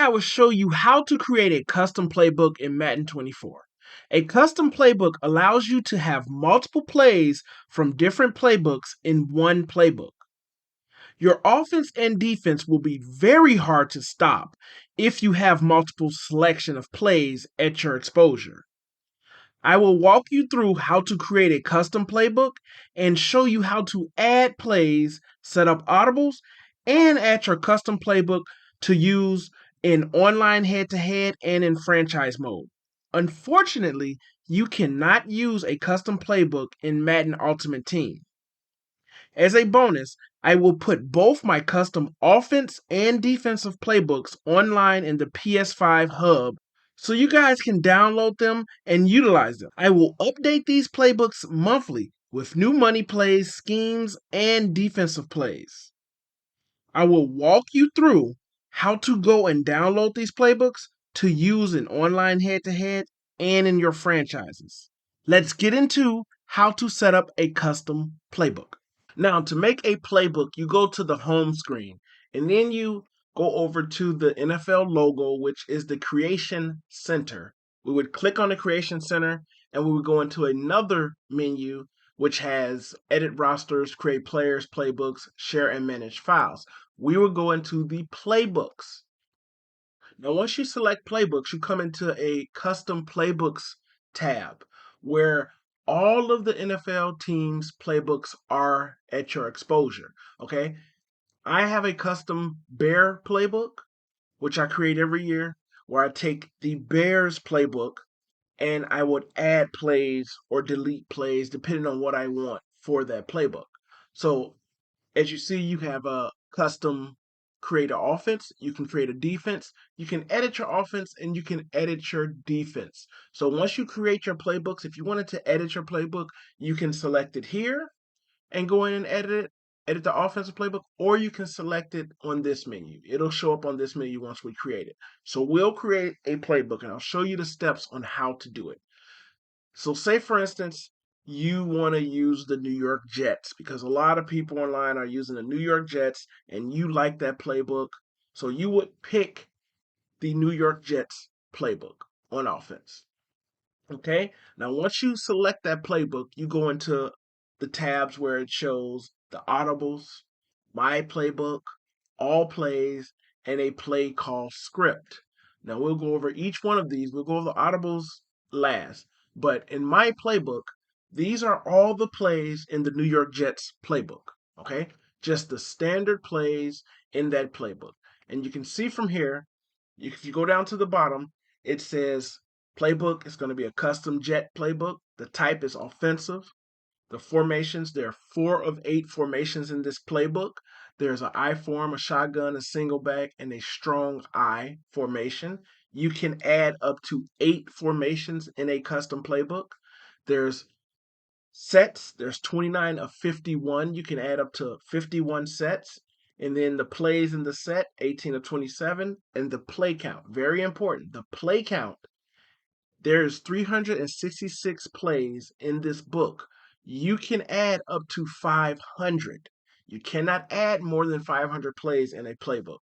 I will show you how to create a custom playbook in Madden 24. A custom playbook allows you to have multiple plays from different playbooks in one playbook. Your offense and defense will be very hard to stop if you have multiple selection of plays at your exposure. I will walk you through how to create a custom playbook and show you how to add plays, set up audibles, and add your custom playbook to use in online head-to-head and in franchise mode. Unfortunately, you cannot use a custom playbook in Madden Ultimate Team. As a bonus, I will put both my custom offense and defensive playbooks online in the PS5 hub so you guys can download them and utilize them. I will update these playbooks monthly with new money plays, schemes, and defensive plays. I will walk you through how to go and download these playbooks to use in online head-to-head and in your franchises. Let's get into how to set up a custom playbook. Now, to make a playbook, you go to the home screen and then you go over to the NFL logo, which is the Creation Center. We would click on the Creation Center and we would go into another menu which has edit rosters, create players, playbooks, share and manage files. We will go into the playbooks. Now, once you select playbooks, you come into a custom playbooks tab where all of the NFL teams' playbooks are at your exposure. Okay. I have a custom Bear playbook, which I create every year, where I take the Bears playbook and I would add plays or delete plays depending on what I want for that playbook. So as you see, you have a custom create an offense, you can create a defense, you can edit your offense, and you can edit your defense. So once you create your playbooks, if you wanted to edit your playbook, you can select it here and go in and edit the offensive playbook, or you can select it on this menu. It'll show up on this menu once we create it. So we'll create a playbook, and I'll show you the steps on how to do it. So say, for instance, you want to use the New York Jets because a lot of people online are using the New York Jets and you like that playbook. So you would pick the New York Jets playbook on offense. Okay. Now, once you select that playbook, you go into the tabs where it shows the Audibles, My Playbook, All Plays, and a play called Script. Now, we'll go over each one of these. We'll go over the Audibles last. But in My Playbook, these are all the plays in the New York Jets playbook. Okay. Just the standard plays in that playbook. And you can see from here, if you go down to the bottom, it says playbook is going to be a custom jet playbook. The type is offensive. The formations, there are 4 of 8 formations in this playbook. There's an I form, a shotgun, a single back, and a strong I formation. You can add up to 8 formations in a custom playbook. There's sets, there's 29 of 51. You can add up to 51 sets. And then the plays in the set, 18 of 27. And the play count, very important. The play count, there's 366 plays in this book. You can add up to 500. You cannot add more than 500 plays in a playbook.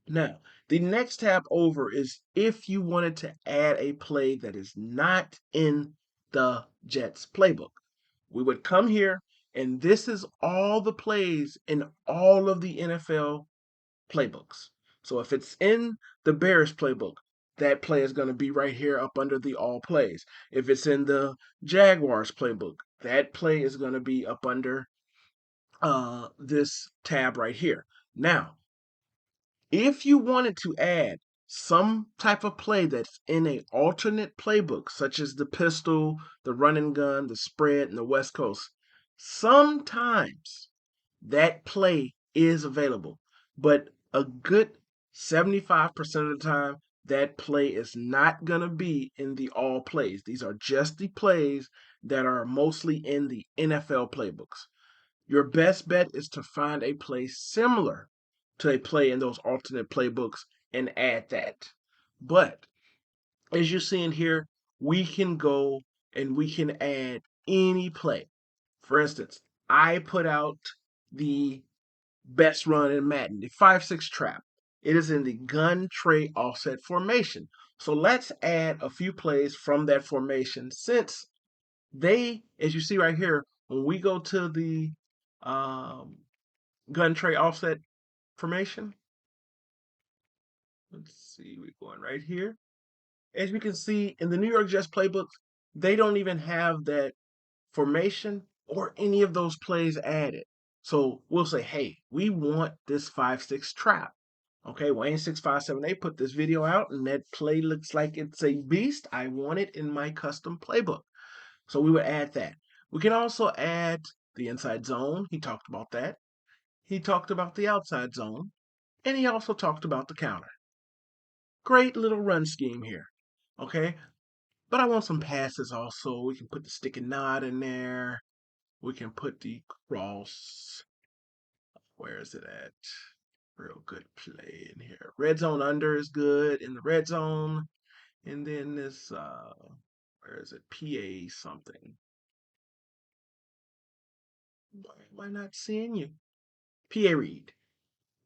Now, the next tab over is if you wanted to add a play that is not in the Jets playbook. We would come here, and this is all the plays in all of the NFL playbooks. So if it's in the Bears playbook, that play is going to be right here up under the all plays. If it's in the Jaguars playbook, that play is going to be up under this tab right here. Now, if you wanted to add some type of play that's in a alternate playbook, such as the pistol, the run and gun, the spread, and the West Coast, sometimes that play is available. But a good 75% of the time, that play is not going to be in the all plays. These are just the plays that are mostly in the NFL playbooks. Your best bet is to find a play similar to a play in those alternate playbooks and add that. But as you're seeing here, we can go and we can add any play. For instance, I put out the best run in Madden, the 5-6 trap. It is in the gun tray offset formation. So let's add a few plays from that formation since they, as you see right here, when we go to the um, gun tray offset formation, let's see, we're going right here. As we can see in the New York Jets playbook, they don't even have that formation or any of those plays added. So we'll say, hey, we want this 5-6 trap. Okay, Wayne 6578 put this video out and that play looks like it's a beast. I want it in my custom playbook. So we would add that. We can also add the inside zone. He talked about that. He talked about the outside zone. And he also talked about the counter. Great little run scheme here. Okay, but I want some passes also. We can put the stick and nod in there. We can put the cross. Where is it at? Real good play in here. Red zone under is good in the red zone. And then this, where is it? PA something. Why am I not seeing you? PA read.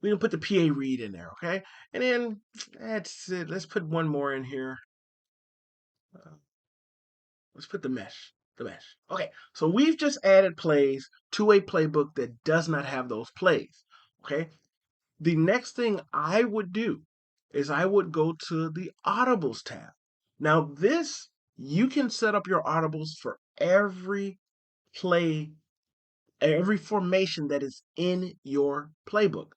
We can put the PA read in there, okay? And then that's it. Let's put one more in here. Uh, let's put the mesh. The mesh. Okay, so we've just added plays to a playbook that does not have those plays. Okay, the next thing I would do is I would go to the Audibles tab. Now, this, you can set up your Audibles for every play, every formation that is in your playbook,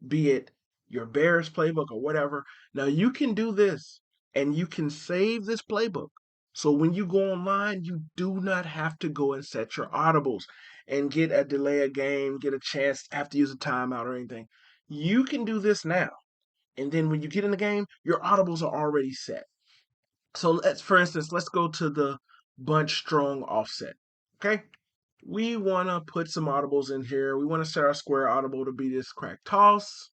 be it your Bears playbook or whatever. Now, you can do this and you can save this playbook. So when you go online, you do not have to go and set your Audibles and get a delay a game, get a chance to have to use a timeout or anything. You can do this now. And then when you get in the game, your Audibles are already set. So let's, for instance, let's go to the bunch strong offset. Okay. We want to put some audibles in here. We want to set our square audible to be this crack toss.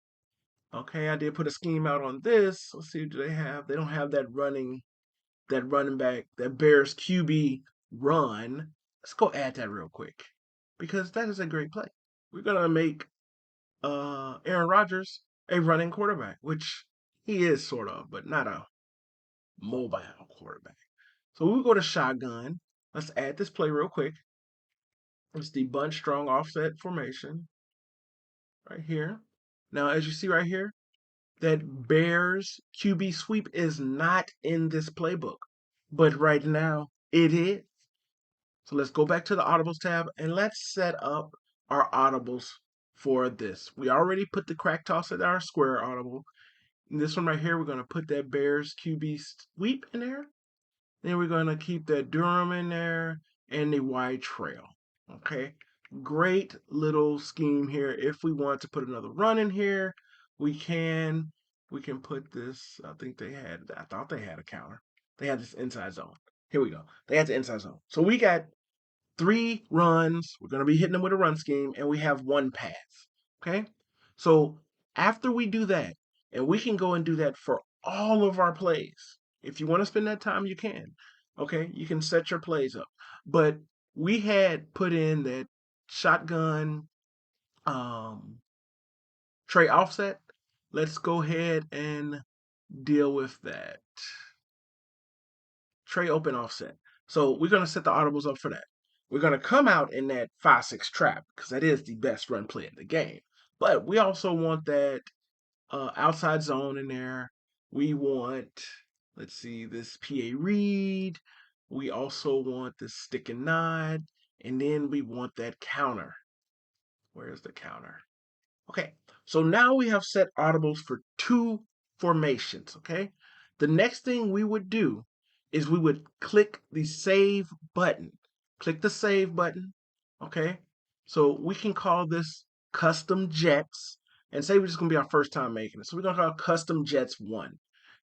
Okay, I did put a scheme out on this. Let's see, do they have? They don't have that running back, that Bears QB run. Let's go add that real quick because that is a great play. We're gonna make Aaron Rodgers a running quarterback, which he is sort of, but not a mobile quarterback. So we'll go to shotgun. Let's add this play real quick. It's the bunch strong offset formation right here. Now, as you see right here, that Bears QB sweep is not in this playbook, but right now it is. So let's go back to the Audibles tab and let's set up our Audibles for this. We already put the crack toss at our square audible. And this one right here, we're going to put that Bears QB sweep in there. Then we're going to keep that Durham in there and the wide trail. Okay. Great little scheme here. If we want to put another run in here, we can. We can put this. I thought they had a counter. They had this inside zone. Here we go. They had the inside zone. So we got 3 runs. We're going to be hitting them with a run scheme, and we have 1 pass. Okay. So after we do that, and we can go and do that for all of our plays. If you want to spend that time, you can. Okay, you can set your plays up. But we had put in that shotgun tray offset. Let's go ahead and deal with that. Tray open offset. So we're going to set the audibles up for that. We're going to come out in that 5-6 trap because that is the best run play in the game. But we also want that outside zone in there. We want, let's see, this PA read. We also want this stick and nod. And then we want that counter. Where's the counter? Okay, so now we have set audibles for 2 formations, okay? The next thing we would do is we would click the save button. Click the save button, okay? So we can call this Custom Jets, and say we're just gonna be our first time making it. So we're gonna call Custom Jets 1.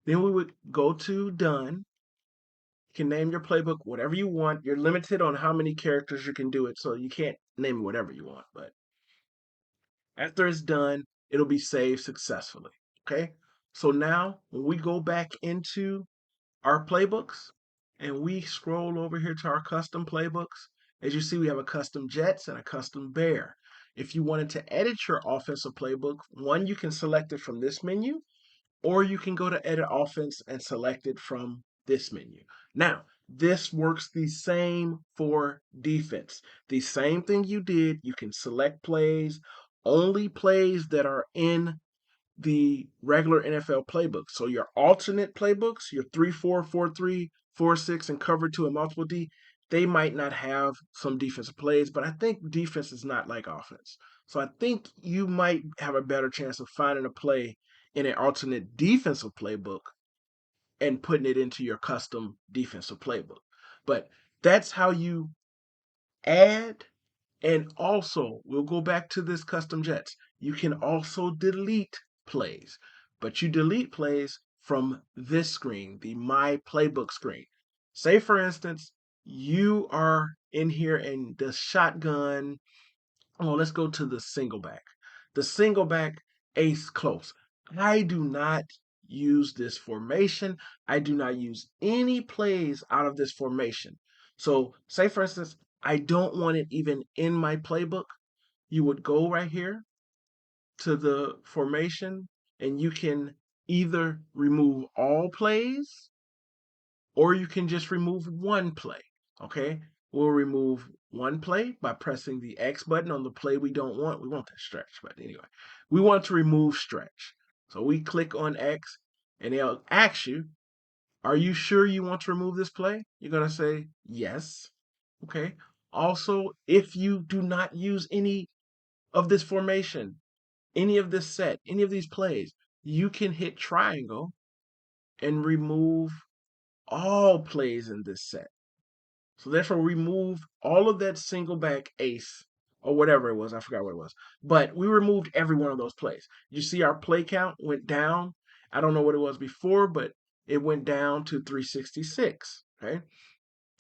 Then we would go to done. You can name your playbook whatever you want. You're limited on how many characters you can do it, so you can't name it whatever you want, but after it's done, it'll be saved successfully. Okay. So now when we go back into our playbooks and we scroll over here to our custom playbooks, as you see, we have a custom Jets and a custom Bear. If you wanted to edit your offensive playbook, one, you can select it from this menu, or you can go to edit offense and select it from this menu. Now, this works the same for defense. The same thing you did, you can select plays, only plays that are in the regular NFL playbook. So your alternate playbooks, your 3-4, 4-3, 4-6, and cover two and multiple D, they might not have some defensive plays, but I think defense is not like offense. So I think you might have a better chance of finding a play in an alternate defensive playbook and putting it into your custom defensive playbook. But that's how you add. And also, we'll go back to this custom jets. You can also delete plays, but you delete plays from this screen, the My Playbook screen. Say, for instance, you are in here and the shotgun. Oh, let's go to the single back. The single back ace close. I do not use this formation. I do not use any plays out of this formation. So, say for instance, I don't want it even in my playbook. You would go right here to the formation and you can either remove all plays or you can just remove one play. Okay, we'll remove one play by pressing the X button on the play we don't want. We want that stretch, but anyway, we want to remove stretch. So we click on X and they'll ask you, are you sure you want to remove this play? You're going to say yes. Okay. Also, if you do not use any of this formation, any of this set, any of these plays, you can hit triangle and remove all plays in this set. So therefore, remove all of that single back ace or whatever it was. I forgot what it was. But we removed every one of those plays. You see our play count went down. I don't know what it was before, but it went down to 366. Okay.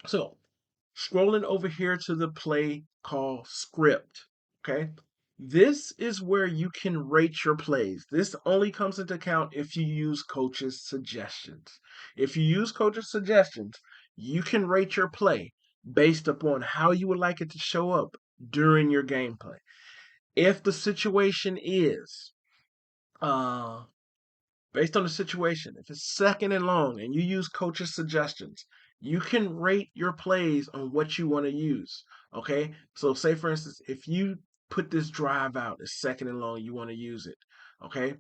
So scrolling over here to the play called script. Okay. This is where you can rate your plays. This only comes into account if you use coach's suggestions. If you use coach's suggestions, you can rate your play based upon how you would like it to show up during your gameplay. If the situation is uh based on the situation, if it's second and long and you use coach's suggestions, you can rate your plays on what you want to use. Okay. So, say for instance, if you put this drive out as second and long, you want to use it. Okay.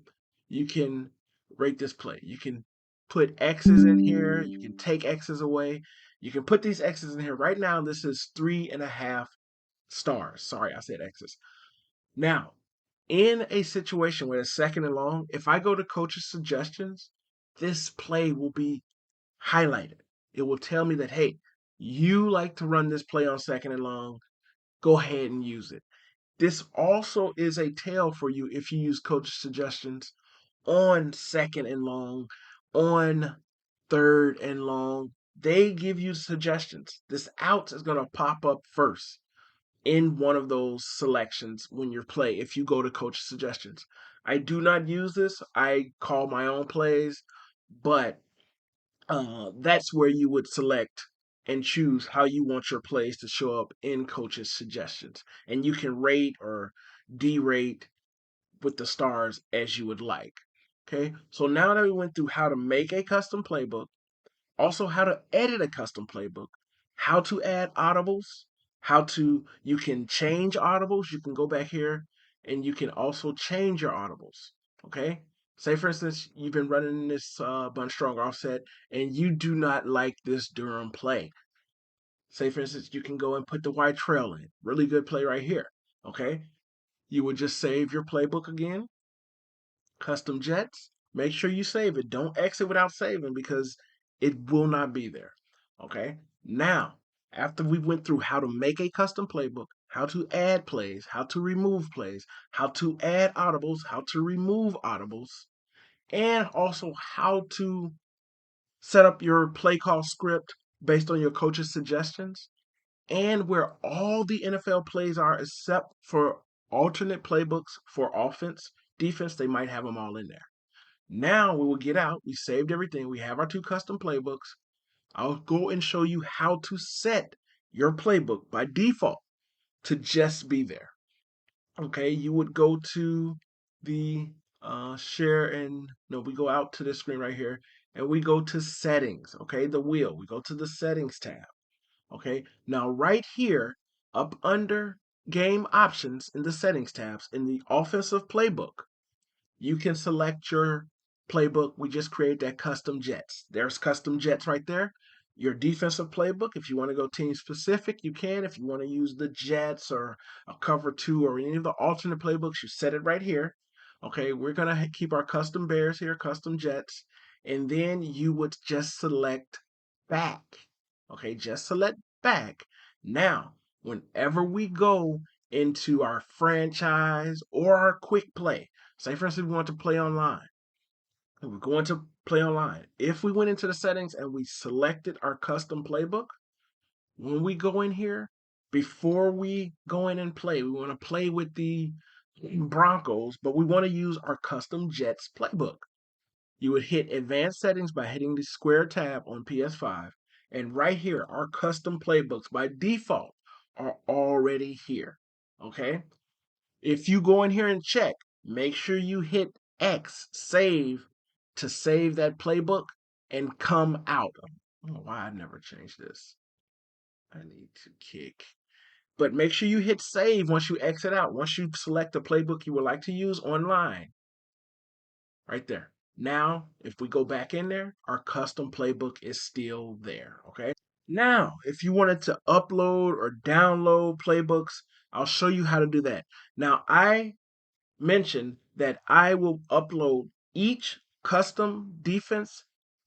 You can rate this play. You can put X's in here. You can take X's away. You can put these X's in here. Right now, this is 3.5 stars. Sorry, I said X's. Now, in a situation where it's second and long, if I go to coach's suggestions, this play will be highlighted. It will tell me that, hey, you like to run this play on second and long. Go ahead and use it. This also is a tell for you if you use coach's suggestions on second and long, on third and long. They give you suggestions. This out is going to pop up first in one of those selections when you play if you go to coach suggestions. I do not use this. I call my own plays, but that's where you would select and choose how you want your plays to show up in coach's suggestions. And you can rate or derate with the stars as you would like. Okay, so now that we went through how to make a custom playbook, also how to edit a custom playbook, how to add audibles, you can change audibles. You can go back here and you can also change your audibles. Okay. Say for instance, you've been running this bunch strong offset and you do not like this Durham play. Say for instance, you can go and put the white trail in. Really good play right here. Okay. You would just save your playbook again, custom jets. Make sure you save it. Don't exit without saving because it will not be there. Okay. Now, after we went through how to make a custom playbook, how to add plays, how to remove plays, how to add audibles, how to remove audibles, and also how to set up your play call script based on your coach's suggestions, and where all the NFL plays are except for alternate playbooks for offense, defense, they might have them all in there. Now we will get out. We saved everything. We have our two custom playbooks. I'll go and show you how to set your playbook by default to just be there. Okay, you would go to the share and no, we go out to this screen right here and we go to settings. Okay, the wheel. We go to the settings tab. Okay, now right here up under game options in the settings tabs in the offensive playbook, you can select your playbook. We just created that custom jets. There's custom jets right there. Your defensive playbook, if you want to go team specific, you can. If you want to use the jets or a cover two or any of the alternate playbooks, you set it right here. Okay, we're going to keep our custom bears here, custom jets. And then you would just select back. Okay, just select back. Now, whenever we go into our franchise or our quick play, say, for instance, we want to play online. We're going to play online. If we went into the settings and we selected our custom playbook, when we go in here, before we go in and play, we want to play with the Broncos, but we want to use our custom Jets playbook. You would hit advanced settings by hitting the square tab on PS5. And right here, our custom playbooks by default are already here. Okay? If you go in here and check, make sure you hit X, save, to save that playbook and come out. I don't know why I've never changed this. I need to kick. But make sure you hit save once you exit out. Once you select the playbook you would like to use online, right there. Now, if we go back in there, our custom playbook is still there, okay? Now, if you wanted to upload or download playbooks, I'll show you how to do that. Now, I mentioned that I will upload each custom defense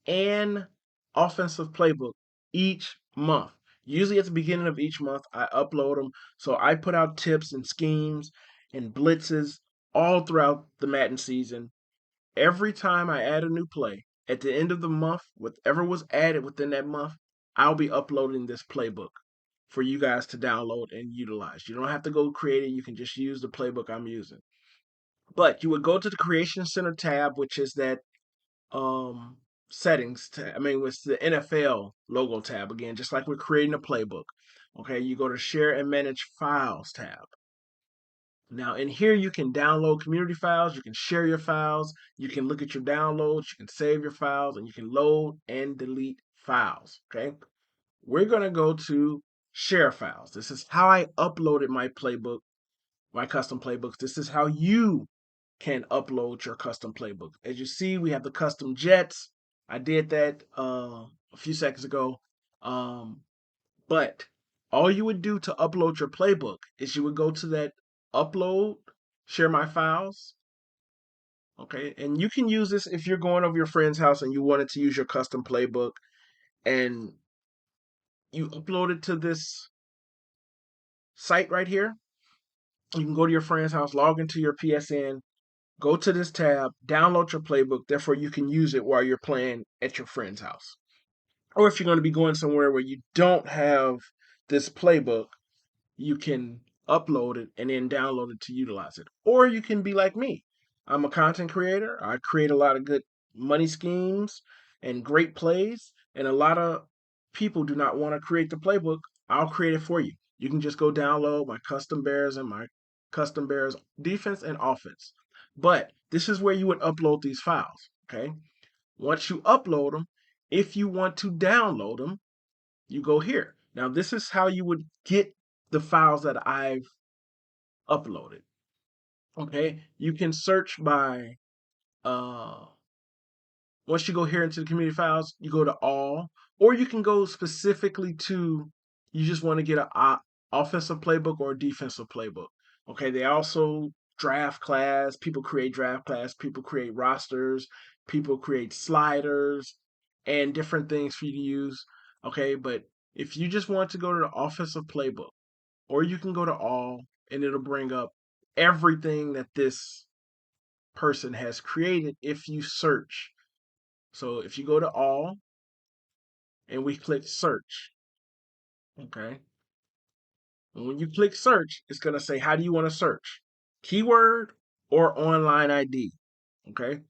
and offensive playbook each month. Usually at the beginning of each month, I upload them. So I put out tips and schemes and blitzes all throughout the Madden season. Every time I add a new play, at the end of the month, whatever was added within that month, I'll be uploading this playbook for you guys to download and utilize. You don't have to go create it. You can just use the playbook I'm using. But you would go to the Creation Center tab, which is that settings tab. I mean, it's the NFL logo tab again, just like we're creating a playbook. Okay, you go to Share and Manage Files tab. Now, in here, you can download community files, you can share your files, you can look at your downloads, you can save your files, and you can load and delete files. Okay, we're going to go to Share Files. This is how I uploaded my playbook, my custom playbooks. This is how you can upload your custom playbook. As you see, we have the custom jets. I did that a few seconds ago. But all you would do to upload your playbook is you would go to that upload, share my files. Okay. And you can use this if you're going over your friend's house and you wanted to use your custom playbook and you upload it to this site right here. You can go to your friend's house, log into your PSN, go to this tab, download your playbook. Therefore, you can use it while you're playing at your friend's house. Or if you're going to be going somewhere where you don't have this playbook, you can upload it and then download it to utilize it. Or you can be like me. I'm a content creator. I create a lot of good money schemes and great plays. And a lot of people do not want to create the playbook. I'll create it for you. You can just go download my custom bears and my custom bears defense and offense. But this is where you would upload these files. Okay. Once you upload them, if you want to download them, you go here. Now, this is how you would get the files that I've uploaded. Okay, you can search by once you go here into the community files, you go to all, or you can go specifically to you just want to get a offensive playbook or a defensive playbook. Okay, they also draft class, people create draft class, people create rosters, people create sliders and different things for you to use. Okay, but if you just want to go to the offensive playbook, or you can go to all and it'll bring up everything that this person has created if you search. So if you go to all and we click search, okay? And when you click search, it's going to say, how do you want to search? Keyword or online ID, okay?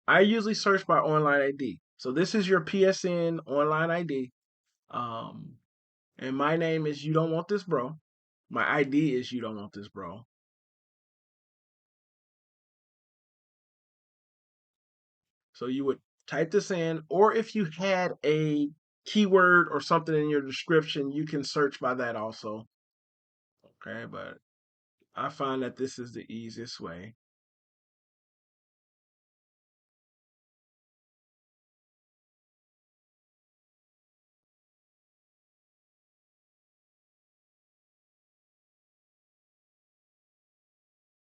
I usually search by online ID. So this is your PSN online ID. Um, and my name is You Don't Want This Bro. My ID is You Don't Want This Bro. So you would type this in, or if you had a keyword or something in your description, you can search by that also. Okay, but I find that this is the easiest way.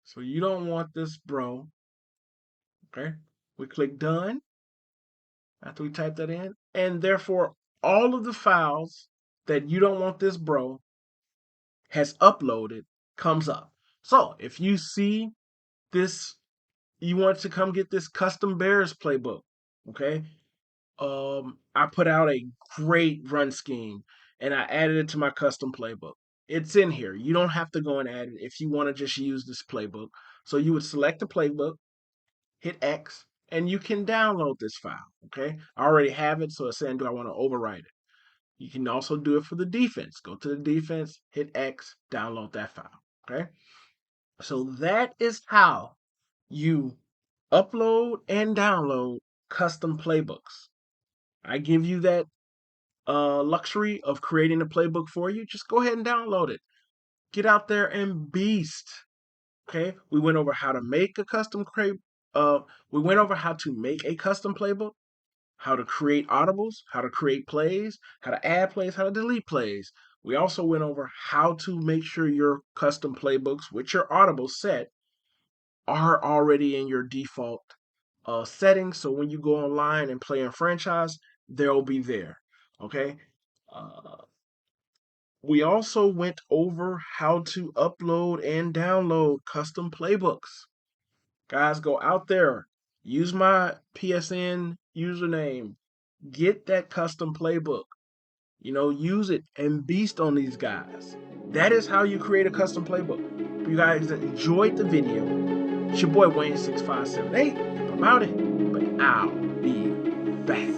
So you don't want this bro. Okay, we click done after we type that in, and therefore all of the files that you don't want this bro has uploaded comes up. So if you see this, you want to come get this custom bears playbook, okay? I put out a great run scheme and I added it to my custom playbook. It's in here. You don't have to go and add it if you want to just use this playbook. So you would select the playbook, hit X, and you can download this file. Okay. I already have it, so it's saying, do I want to overwrite it? You can also do it for the defense. Go to the defense, hit X, download that file. Okay. So that is how you upload and download custom playbooks. I give you that luxury of creating a playbook for you. Just go ahead and download it. Get out there and beast. Okay, we went over how to make a we went over how to make a custom playbook, how to create audibles, how to create plays, how to add plays, how to delete plays. We also went over how to make sure your custom playbooks with your audibles set are already in your default settings. So when you go online and play in franchise, they'll be there. Okay. Uh, we also went over how to upload and download custom playbooks. Guys, go out there, use my PSN username, get that custom playbook. Use it and beast on these guys. That is how you create a custom playbook. If you guys enjoyed the video, it's your boy Wayne6578. I'm out of here, but I'll be back.